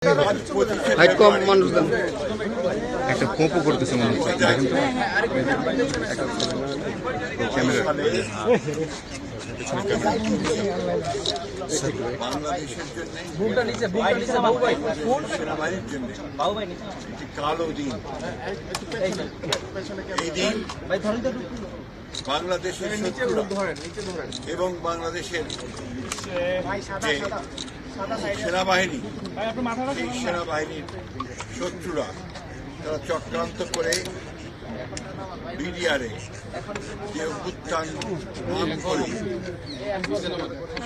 Height কম মানুষ দেন একটা পোপো করতেছে মনে হচ্ছে দেখেন তো ক্যামেরা বাংলাদেশের জন্য সেনাবাহিনীর জন্য একটি কালো দিন। এই দিন বাংলাদেশের শত্রুরা এবং বাংলাদেশের যে সেনাবাহিনী, সেই সেনাবাহিনীর শত্রুরা তারা চক্রান্ত করে বিডিআরে যে অভ্যুত্থান নাম করে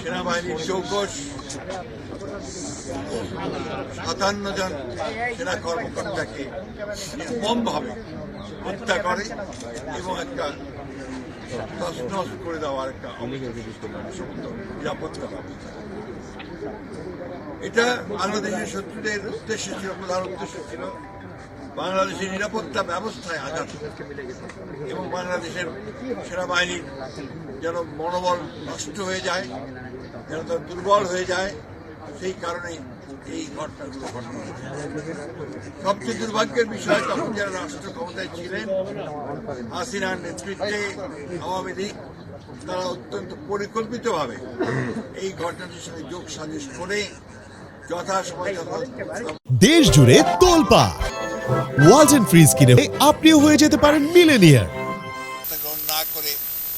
সেনাবাহিনীর চৌকস ৫৭ জন সেনা কর্মকর্তাকে নির্মমভাবে হত্যা করে এবং একটা তছনছ করে দেওয়ার একটা নিরাপত্তা ব্যবস্থা। এটা বাংলাদেশের শত্রুদের উদ্দেশ্য ছিল, প্রধান উদ্দেশ্য ছিল বাংলাদেশের নিরাপত্তা ব্যবস্থায় আঘাত এবং বাংলাদেশের সেনাবাহিনীর যেন মনোবল নষ্ট হয়ে যায়, যেন তার দুর্বল হয়ে যায়। সেই কারণেই এই ঘটনাগুলো ঘটনা। সবচেয়ে দুর্ভাগ্যের বিষয়, তখন যারা রাষ্ট্র ক্ষমতায় ছিলেন হাসিনার নেতৃত্বে আওয়ামী লীগ, তারা অত্যন্ত পরিকল্পিতভাবে এই ঘটনাটির সঙ্গে যোগ সাজস করে যথাসময়ে দেশ জুড়ে তোলপাড় ওয়ালটন ফ্রিজ কিনে আপনিও হয়ে যেতে পারেন মিলেনিয়ার। গ্রহণ না করে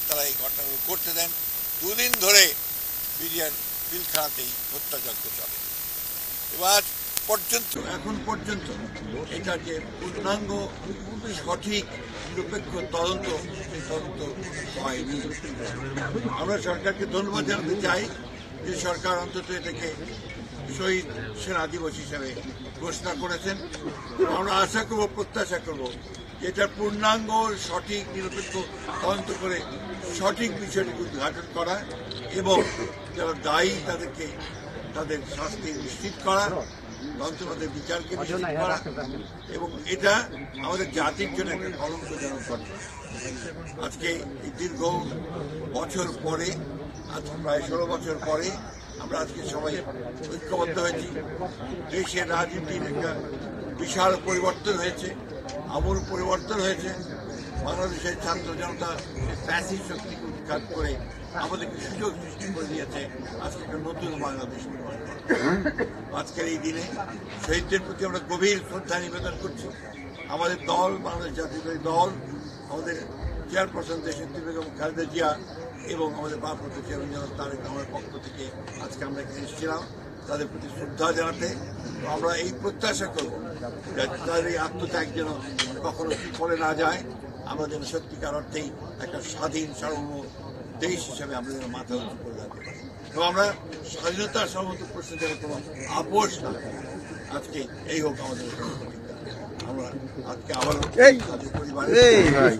তারা এই ঘটনাগুলো করতে দেন। দুদিন ধরে বিডিআর পিলখানাতেই হত্যাযজ্ঞ চলে। এবার এখন পর্যন্ত এটা যে পূর্ণাঙ্গ সঠিক নিরপেক্ষ তদন্ত, সেই তদন্ত হয়নি। আমরা সরকারকে ধন্যবাদ জানাতে চাই যে সরকার অন্তত এটাকে শহীদ সেনা দিবস হিসাবে ঘোষণা করেছেন। আমরা আশা করব, প্রত্যাশা করব এটার পূর্ণাঙ্গ সঠিক নিরপেক্ষ তদন্ত করে সঠিক বিষয়টিকে উদ্ঘাটন করা এবং যারা দায়ী তাদেরকে তাদের শাস্তি নিশ্চিত করা, তদন্তবাদের বিচারকে নিশ্চিত করা। এবং এটা আমাদের জাতির জন্য একটা কলঙ্কজনক ঘটনা। আজকে এই দীর্ঘ বছর পরে, আজ প্রায় 16 বছর পরে আমরা আজকে সবাই ঐক্যবদ্ধ হয়েছি। দেশের রাজনীতির একটা বিশাল পরিবর্তন হয়েছে, আমূল পরিবর্তন হয়েছে। বাংলাদেশের ছাত্র জনতা ফ্যাসিস্ট শক্তিকে উৎখাত করে আমাদেরকে সুযোগ সৃষ্টি করে দিয়েছে আজকে একটা নতুন বাংলাদেশ নির্মাণ করা। আজকের এই দিনে শহীদদের প্রতি আমরা গভীর শ্রদ্ধা নিবেদন করছি। আমাদের দল, বাংলাদেশ জাতীয়তাবাদী দল, আমাদের চেয়ারপারসন দেশনেত্রী বেগম খালেদা জিয়া এবং আমাদের ভারপ্রাপ্ত চেয়ারম্যান জনাব তারেক রহমানের পক্ষ থেকে আজকে আমরা এখানে এসেছিলাম তাদের প্রতি শ্রদ্ধা জানাতে। আমরা এই প্রত্যাশা করব যে তাদের এই আত্মত্যাগ যেন কখনো বিফলে না যায়। আমরা যেন সত্যিকার অর্থেই একটা স্বাধীন সার্বভৌম দেশ হিসাবে আমরা যেন মাথা উঁচু করে রাখতে পারি এবং আমরা স্বাধীনতার সমস্ত প্রশ্নে যেন কোনো আপোষ না করি। আজকে এই হোক আমাদের আমরা আজকে আবার তাদের পরিবারের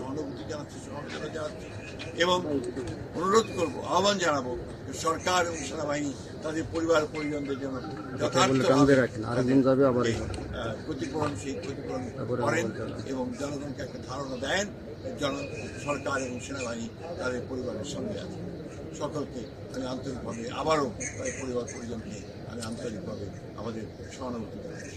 অনুভূতি জানাচ্ছি, সমবেদনা জানাচ্ছি এবং অনুরোধ করবো, আহ্বান জানাবো সরকার এবং সেনাবাহিনী তাদের পরিবার পরিজনদের জন্য যথার্থভাবে ক্ষতিপূরণ করেন এবং জনগণকে একটা ধারণা দেন সরকার এবং সেনাবাহিনী তাদের পরিবারের সঙ্গে আছে। সকলকে আমি আন্তরিকভাবে আবারও তাদের পরিবার পরিজনকে আমি আন্তরিকভাবে আমাদের সহানুভূতি জানাই।